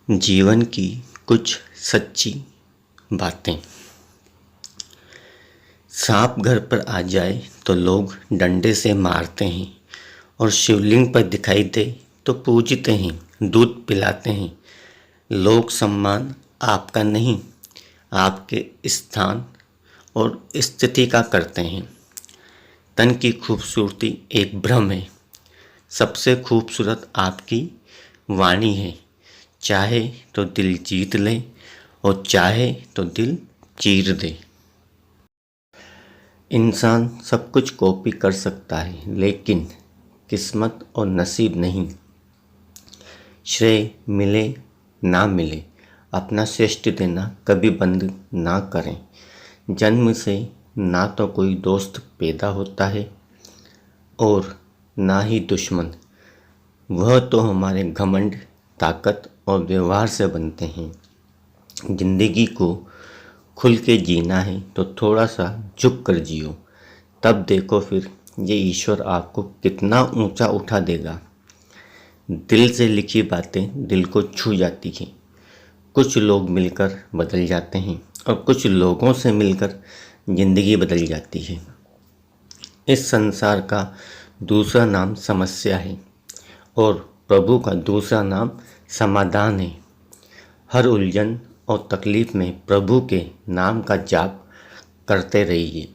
जीवन की कुछ सच्ची बातें। सांप घर पर आ जाए तो लोग डंडे से मारते हैं और शिवलिंग पर दिखाई दे तो पूजते हैं, दूध पिलाते हैं। लोक सम्मान आपका नहीं, आपके स्थान और स्थिति का करते हैं। तन की खूबसूरती एक भ्रम है, सबसे खूबसूरत आपकी वाणी है। चाहे तो दिल जीत ले और चाहे तो दिल चीर दे। इंसान सब कुछ कॉपी कर सकता है, लेकिन किस्मत और नसीब नहीं। श्रेय मिले ना मिले, अपना श्रेष्ठ देना कभी बंद ना करें। जन्म से ना तो कोई दोस्त पैदा होता है और ना ही दुश्मन। वह तो हमारे घमंड, ताकत और व्यवहार से बनते हैं। जिंदगी को खुल के जीना है तो थोड़ा सा झुक कर जियो, तब देखो फिर ये ईश्वर आपको कितना ऊंचा उठा देगा। दिल से लिखी बातें दिल को छू जाती हैं। कुछ लोग मिलकर बदल जाते हैं और कुछ लोगों से मिलकर जिंदगी बदल जाती है। इस संसार का दूसरा नाम समस्या है और प्रभु का दूसरा नाम समाधान है। हर उलझन और तकलीफ में प्रभु के नाम का जाप करते रहिए।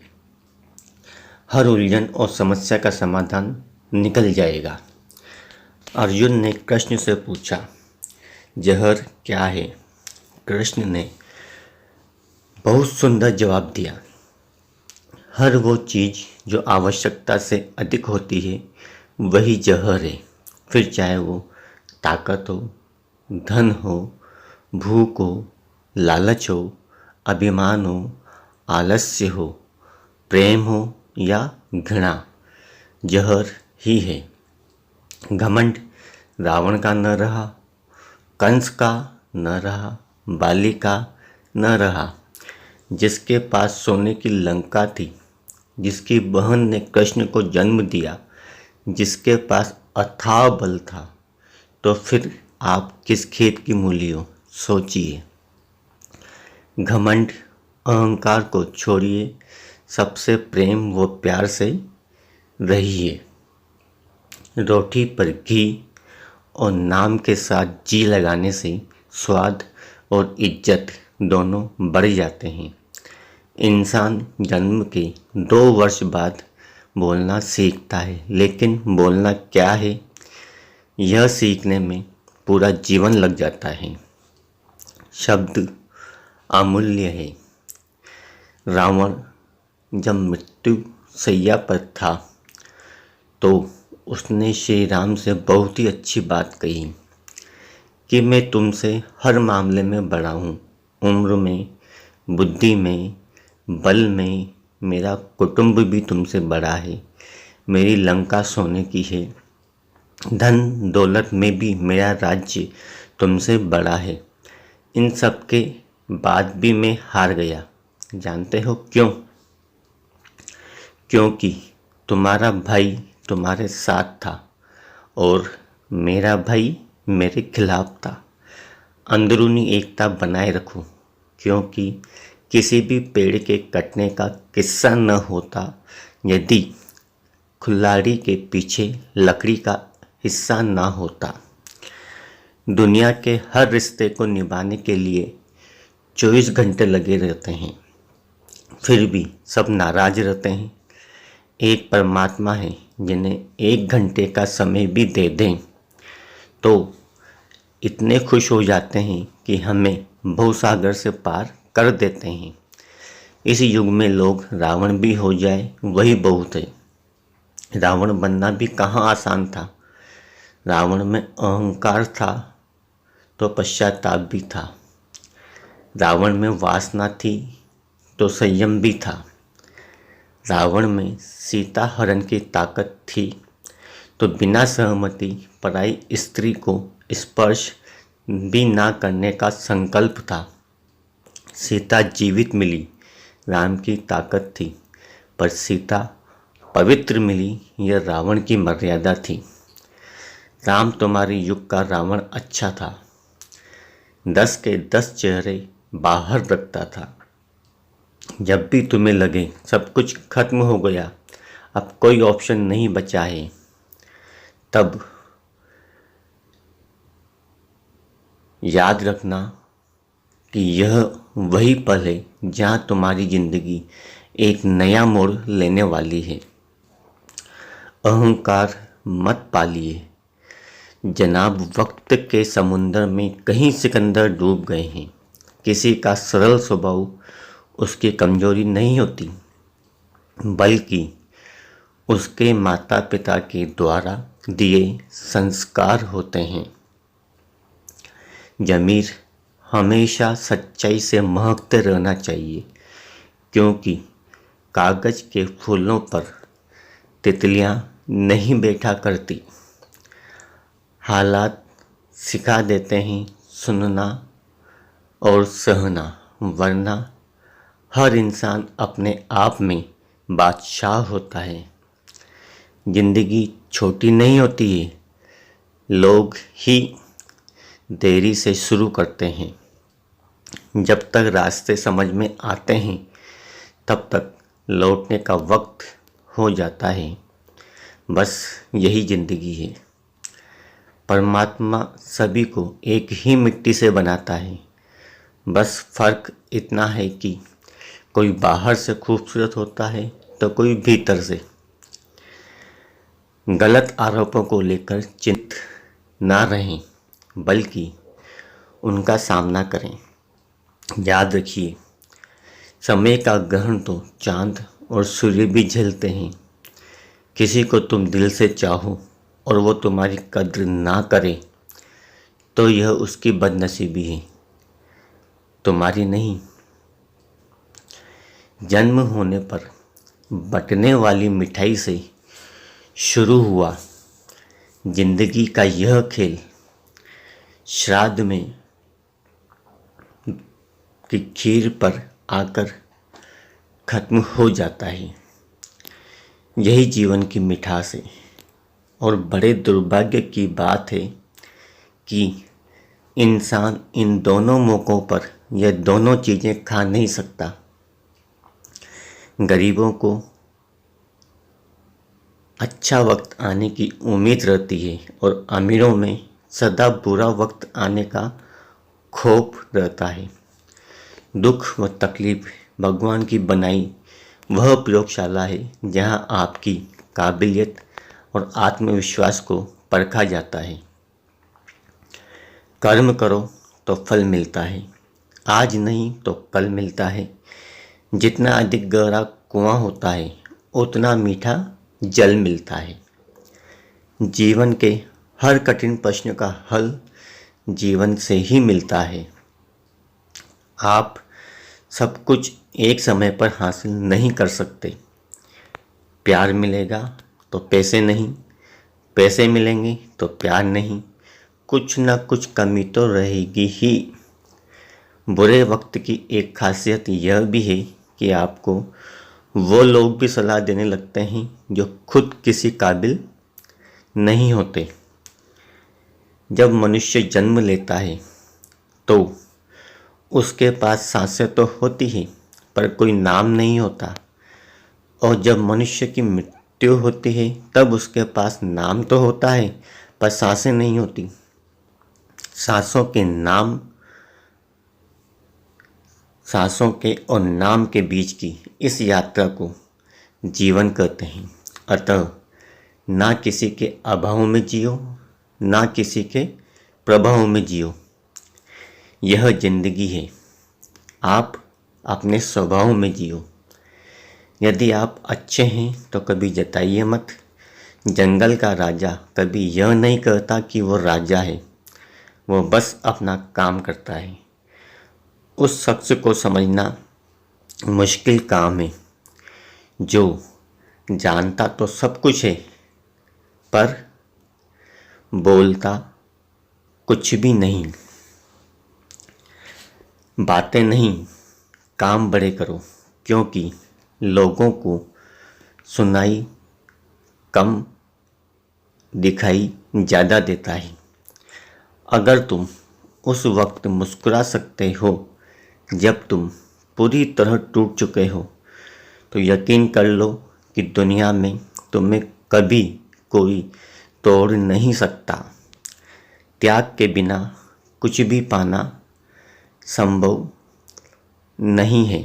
हर उलझन और समस्या का समाधान निकल जाएगा। अर्जुन ने कृष्ण से पूछा, जहर क्या है? कृष्ण ने बहुत सुंदर जवाब दिया, हर वो चीज़ जो आवश्यकता से अधिक होती है वही जहर है। फिर चाहे वो ताकत हो, धन हो, भूख हो, लालच हो, अभिमान हो, आलस्य हो, प्रेम हो या घृणा, जहर ही है। घमंड रावण का न रहा, कंस का न रहा, बाली का न रहा। जिसके पास सोने की लंका थी, जिसकी बहन ने कृष्ण को जन्म दिया, जिसके पास अथाह बल था, तो फिर आप किस खेत की मूली हो? सोचिए। घमंड अहंकार को छोड़िए, सबसे प्रेम व प्यार से रहिए। रोटी पर घी और नाम के साथ जी लगाने से स्वाद और इज्जत दोनों बढ़ जाते हैं। इंसान जन्म के 2 वर्ष बाद बोलना सीखता है, लेकिन बोलना क्या है यह सीखने में पूरा जीवन लग जाता है। शब्द अमूल्य है। रावण जब मृत्यु शैया पर था तो उसने श्री राम से बहुत ही अच्छी बात कही कि मैं तुमसे हर मामले में बड़ा हूँ, उम्र में, बुद्धि में, बल में। मेरा कुटुंब भी तुमसे बड़ा है, मेरी लंका सोने की है, धन दौलत में भी मेरा राज्य तुमसे बड़ा है। इन सब के बाद भी मैं हार गया। जानते हो क्यों? क्योंकि तुम्हारा भाई तुम्हारे साथ था और मेरा भाई मेरे खिलाफ था। अंदरूनी एकता बनाए रखो, क्योंकि किसी भी पेड़ के कटने का किस्सा न होता यदि खुलाड़ी के पीछे लकड़ी का हिस्सा ना होता। दुनिया के हर रिश्ते को निभाने के लिए 24 घंटे लगे रहते हैं, फिर भी सब नाराज रहते हैं। एक परमात्मा है, जिन्हें 1 घंटे का समय भी दे दें तो इतने खुश हो जाते हैं कि हमें भवसागर से पार कर देते हैं। इस युग में लोग रावण भी हो जाए वही बहुत है। रावण बनना भी कहाँ आसान था। रावण में अहंकार था तो पश्चाताप भी था। रावण में वासना थी तो संयम भी था। रावण में सीता हरण की ताकत थी तो बिना सहमति पराई स्त्री को स्पर्श भी ना करने का संकल्प था। सीता जीवित मिली, राम की ताकत थी, पर सीता पवित्र मिली, यह रावण की मर्यादा थी। राम तुम्हारे युग का रावण अच्छा था। 10 के 10 चेहरे बाहर रखता था। जब भी तुम्हें लगे सब कुछ खत्म हो गया, अब कोई ऑप्शन नहीं बचा है, तब याद रखना कि यह वही पल है जहाँ तुम्हारी ज़िंदगी एक नया मोड़ लेने वाली है। अहंकार मत पालिए जनाब, वक्त के समुंदर में कहीं सिकंदर डूब गए हैं। किसी का सरल स्वभाव उसकी कमजोरी नहीं होती, बल्कि उसके माता पिता के द्वारा दिए संस्कार होते हैं। ज़मीर हमेशा सच्चाई से महकते रहना चाहिए, क्योंकि कागज़ के फूलों पर तितलियां नहीं बैठा करती। हालात सिखा देते हैं सुनना और सहना, वरना हर इंसान अपने आप में बादशाह होता है। ज़िंदगी छोटी नहीं होती है, लोग ही देरी से शुरू करते हैं। जब तक रास्ते समझ में आते हैं तब तक लौटने का वक्त हो जाता है। बस यही ज़िंदगी है। परमात्मा सभी को एक ही मिट्टी से बनाता है, बस फ़र्क इतना है कि कोई बाहर से खूबसूरत होता है तो कोई भीतर से। गलत आरोपों को लेकर चिंतित ना रहें, बल्कि उनका सामना करें। याद रखिए, समय का ग्रहण तो चांद और सूर्य भी झेलते हैं। किसी को तुम दिल से चाहो और वो तुम्हारी कद्र ना करे तो यह उसकी बदनसीबी है, तुम्हारी नहीं। जन्म होने पर बंटने वाली मिठाई से शुरू हुआ जिंदगी का यह खेल, श्राद्ध में की खीर पर आकर खत्म हो जाता है। यही जीवन की मिठास है। और बड़े दुर्भाग्य की बात है कि इंसान इन दोनों मौक़ों पर यह दोनों चीज़ें खा नहीं सकता। गरीबों को अच्छा वक्त आने की उम्मीद रहती है और अमीरों में सदा बुरा वक्त आने का खौफ रहता है। दुख व तकलीफ़ भगवान की बनाई वह प्रयोगशाला है जहां आपकी काबिलियत और आत्मविश्वास को परखा जाता है। कर्म करो तो फल मिलता है, आज नहीं तो कल मिलता है। जितना अधिक गहरा कुआं होता है उतना मीठा जल मिलता है। जीवन के हर कठिन प्रश्न का हल जीवन से ही मिलता है। आप सब कुछ एक समय पर हासिल नहीं कर सकते। प्यार मिलेगा तो पैसे नहीं, पैसे मिलेंगे तो प्यार नहीं, कुछ ना कुछ कमी तो रहेगी ही। बुरे वक्त की एक खासियत यह भी है कि आपको वो लोग भी सलाह देने लगते हैं जो खुद किसी काबिल नहीं होते। जब मनुष्य जन्म लेता है तो उसके पास सांसें तो होती हैं पर कोई नाम नहीं होता, और जब मनुष्य की मृत्यु होती है तब उसके पास नाम तो होता है पर सांसें नहीं होती। सांसों के और नाम के बीच की इस यात्रा को जीवन कहते हैं। अतः ना किसी के अभाव में जियो, ना किसी के प्रभाव में जियो। यह जिंदगी है, आप अपने स्वभाव में जियो। यदि आप अच्छे हैं तो कभी जताइए मत। जंगल का राजा कभी यह नहीं कहता कि वो राजा है, वो बस अपना काम करता है। उस शख्स को समझना मुश्किल काम है जो जानता तो सब कुछ है पर बोलता कुछ भी नहीं। बातें नहीं, काम बड़े करो, क्योंकि लोगों को सुनाई कम, दिखाई ज़्यादा देता है। अगर तुम उस वक्त मुस्कुरा सकते हो जब तुम पूरी तरह टूट चुके हो, तो यकीन कर लो कि दुनिया में तुम्हें कभी कोई तोड़ नहीं सकता। त्याग के बिना कुछ भी पाना संभव नहीं है,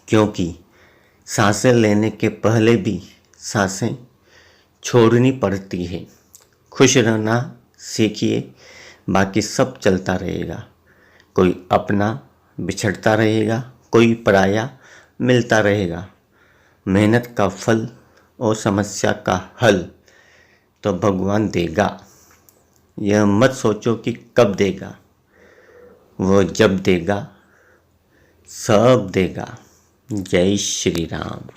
क्योंकि सांसें लेने के पहले भी सांसें छोड़नी पड़ती है। खुश रहना सीखिए, बाकी सब चलता रहेगा। कोई अपना बिछड़ता रहेगा, कोई पराया मिलता रहेगा। मेहनत का फल और समस्या का हल तो भगवान देगा। यह मत सोचो कि कब देगा, वो जब देगा सब देगा। जय श्री राम।